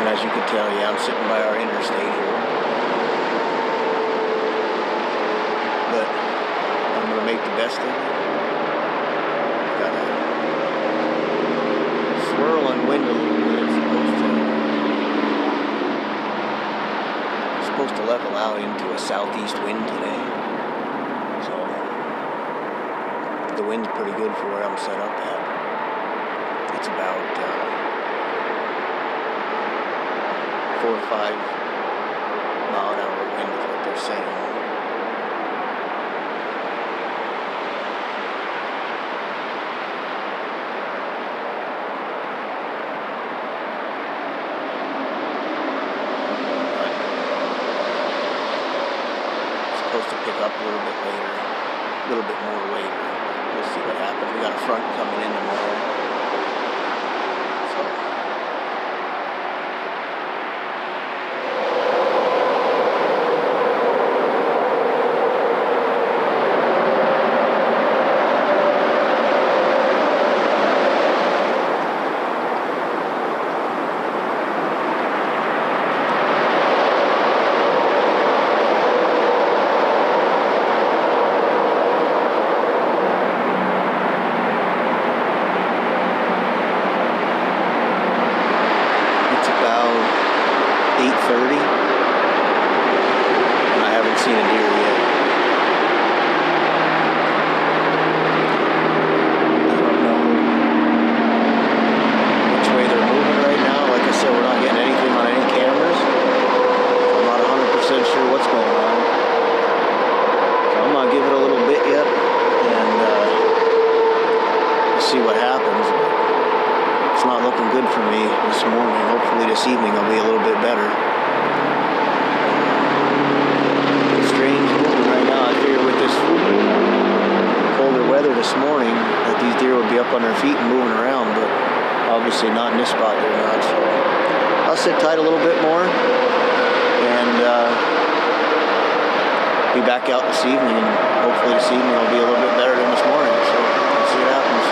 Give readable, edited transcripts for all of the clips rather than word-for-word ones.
And as you can tell, yeah, I'm sitting by our interstate here. But I'm going to make the best of it. Got a swirling wind a little bit. It's supposed to level out into a southeast wind today. So the wind's pretty good for where I'm set up at. It's about 4 or 5 mile an hour wind is what they're saying. It's supposed to pick up a little bit later, a little bit more later. We'll see what happens. We got a front coming in tomorrow. See what happens. It's not looking good for me this morning. Hopefully this evening will be a little bit better. It's strange moving right now. I figure with this colder weather this morning that these deer would be up on their feet and moving around, but obviously not in this spot they're not. So I'll sit tight a little bit more and be back out this evening, and hopefully this evening will be a little bit better than this morning. So we'll see what happens.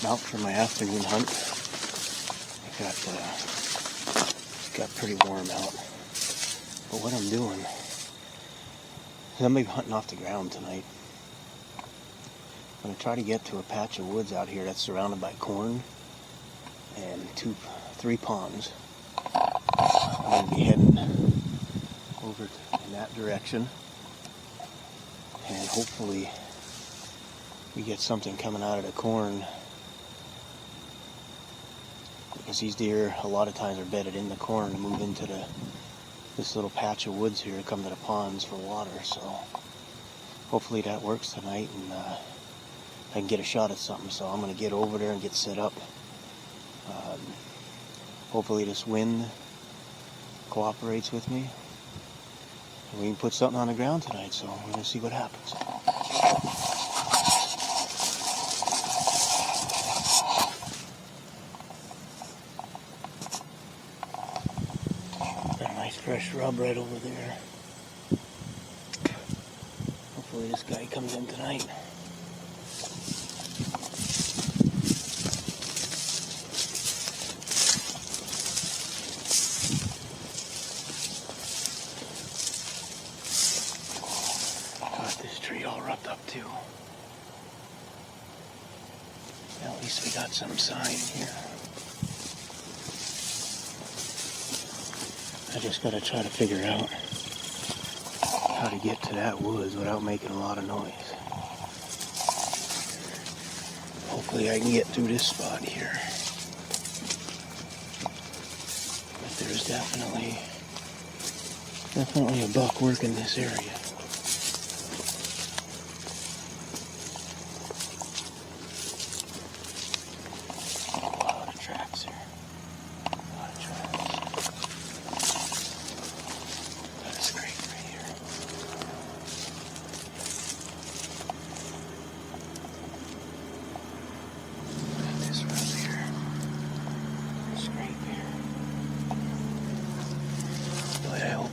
Out for my afternoon hunt. It's got pretty warm out. But what I'm doing is I'm going to be hunting off the ground tonight. I'm going to try to get to a patch of woods out here that's surrounded by corn and 3 ponds. I'm going to be heading over in that direction, and hopefully we get something coming out of the corn. Because these deer a lot of times are bedded in the corn to move into this little patch of woods here to come to the ponds for water. So hopefully that works tonight, and I can get a shot at something. So I'm going to get over there and get set up. Hopefully this wind cooperates with me, and we can put something on the ground tonight. So we're going to see what happens. Fresh rub right over there. Hopefully this guy comes in tonight. Got this tree all wrapped up too. Well, at least we got some sign here. I just gotta try to figure out how to get to that woods without making a lot of noise. Hopefully I can get through this spot here. But there's definitely a buck working this area. A lot of tracks here.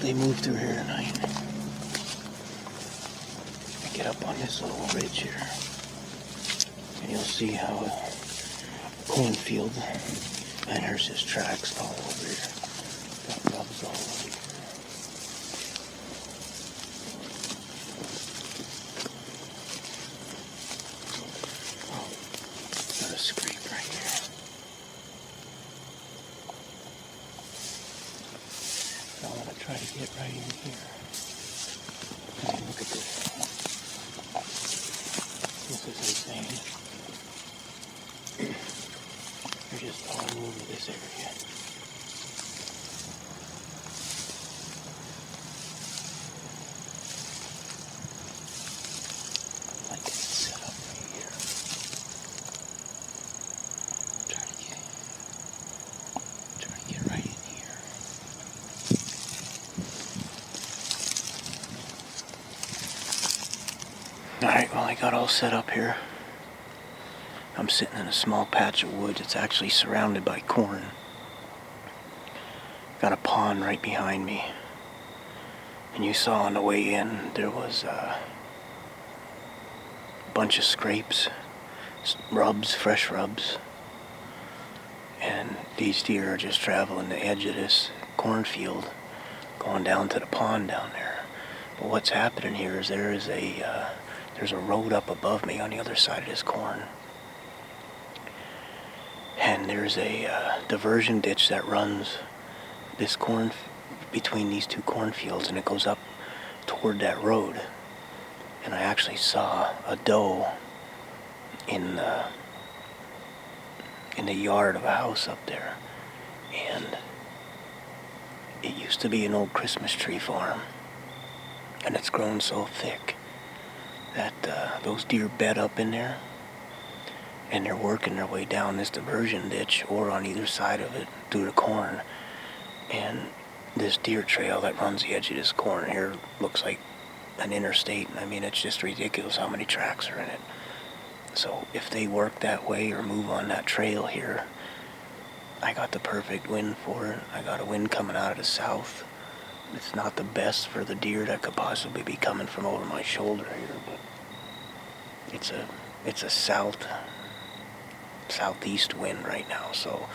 They move through here tonight. I get up on this little ridge here, and you'll see how a cornfield, and there's his tracks all over here. Got rubs all over here. Oh, got a scrape right here. I want to try to get right in here. Hey, look at this. This is insane. They're just all over this area. Like it's set up right here. Try to get right in here. Alright, well, I got all set up here. I'm sitting in a small patch of woods. It's actually surrounded by corn. Got a pond right behind me. And you saw on the way in, there was a bunch of scrapes, rubs, fresh rubs. And these deer are just traveling the edge of this cornfield, going down to the pond down there. But what's happening here is there's a road up above me on the other side of this corn. And there's a diversion ditch that runs this corn between these two cornfields, and it goes up toward that road. And I actually saw a doe in the yard of a house up there. And it used to be an old Christmas tree farm, and it's grown so thick that those deer bed up in there. And they're working their way down this diversion ditch or on either side of it through the corn. And this deer trail that runs the edge of this corn here looks like an interstate. I mean, it's just ridiculous how many tracks are in it. So if they work that way or move on that trail here, I got the perfect wind for it. I got a wind coming out of the south. It's not the best for the deer that could possibly be coming from over my shoulder here, but it's a southeast wind right now, so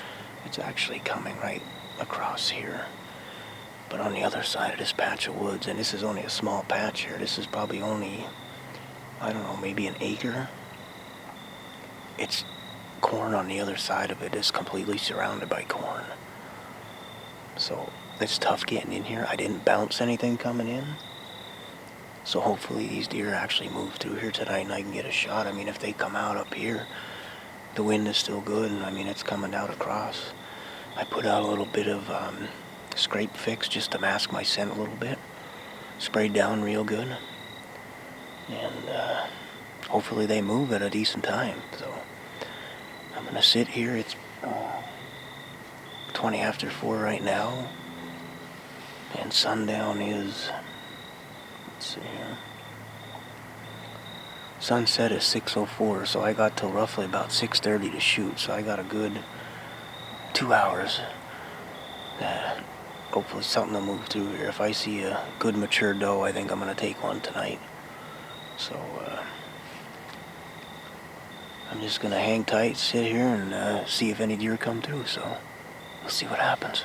it's actually coming right across here. But on the other side of this patch of woods, and this is only a small patch here, this is probably only, I don't know, maybe an acre. It's corn on the other side of it. It's completely surrounded by corn. So it's tough getting in here. I didn't bounce anything coming in. So hopefully these deer actually move through here tonight and I can get a shot. I mean, if they come out up here, the wind is still good, and I mean, it's coming out across. I put out a little bit of scrape fix just to mask my scent a little bit. Sprayed down real good. And hopefully they move at a decent time. So I'm going to sit here. It's 20 after 4 right now. And sundown is, let's see here. Sunset is 6:04, so I got till roughly about 6:30 to shoot, so I got a good 2 hours. Hopefully something will move through here. If I see a good mature doe, I think I'm going to take one tonight. So I'm just going to hang tight, sit here, and see if any deer come through, so we'll see what happens.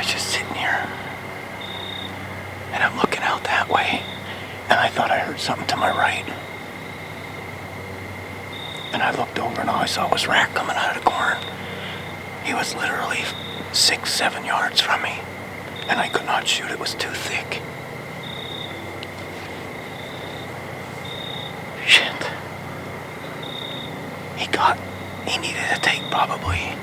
guy's just sitting here. And I'm looking out that way. And I thought I heard something to my right. And I looked over and all I saw was Rack coming out of the corn. He was literally 6-7 yards from me. And I could not shoot, it was too thick. Shit. He needed to take probably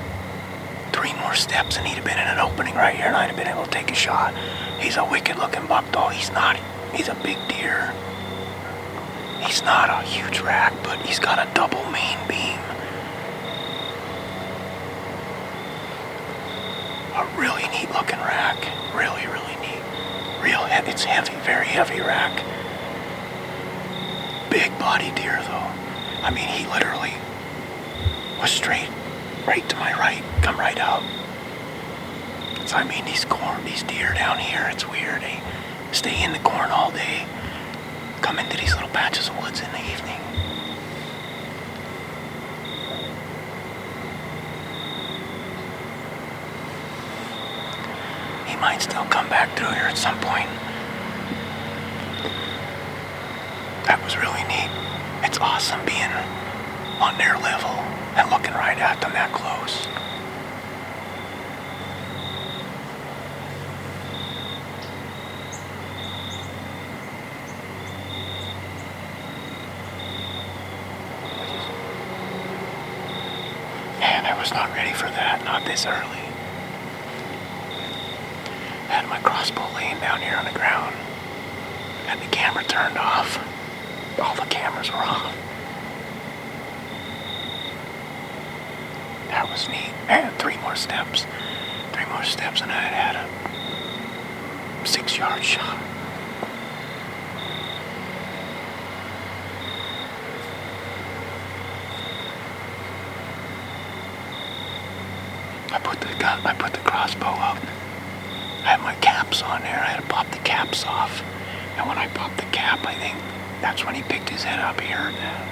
3 more steps and he'd have been in an opening right here and I'd have been able to take a shot. He's a wicked looking buck though. He's a big deer. He's not a huge rack, but he's got a double main beam. A really neat looking rack. Really, really neat. It's heavy, very heavy rack. Big body deer though. I mean, he literally was straight right to my right, come right out. So I mean, these deer down here, it's weird. They stay in the corn all day, come into these little patches of woods in the evening. He might still come back through here at some point. That was really neat. It's awesome being on their level and looking right at them that close. Man, I was not ready for that, not this early. I had my crossbow laying down here on the ground. Had the camera turned off. All the cameras were off. That was neat. Man, 3 more steps. 3 more steps and I had a 6-yard shot. I put the crossbow up. I had my caps on there. I had to pop the caps off. And when I popped the cap, I think that's when he picked his head up. He heard that.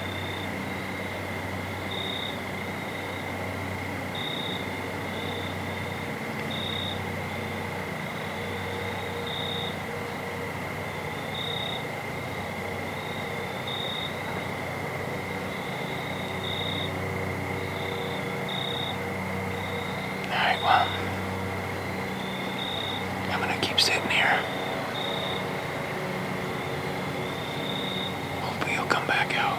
Alright, well, I'm gonna keep sitting here. Hopefully he'll come back out.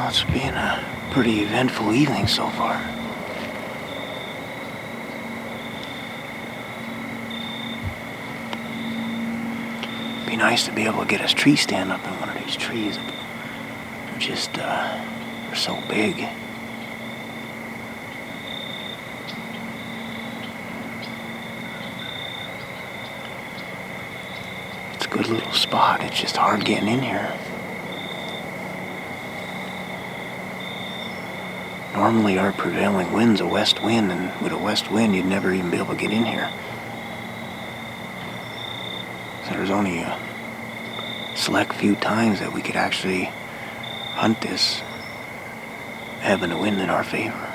Well, it's been a pretty eventful evening so far. Be nice to be able to get a tree stand up in one of these trees. They're just, they're so big. It's a good little spot. It's just hard getting in here. Normally our prevailing wind's a west wind, and with a west wind you'd never even be able to get in here. So there's only a select few times that we could actually hunt this having the wind in our favor.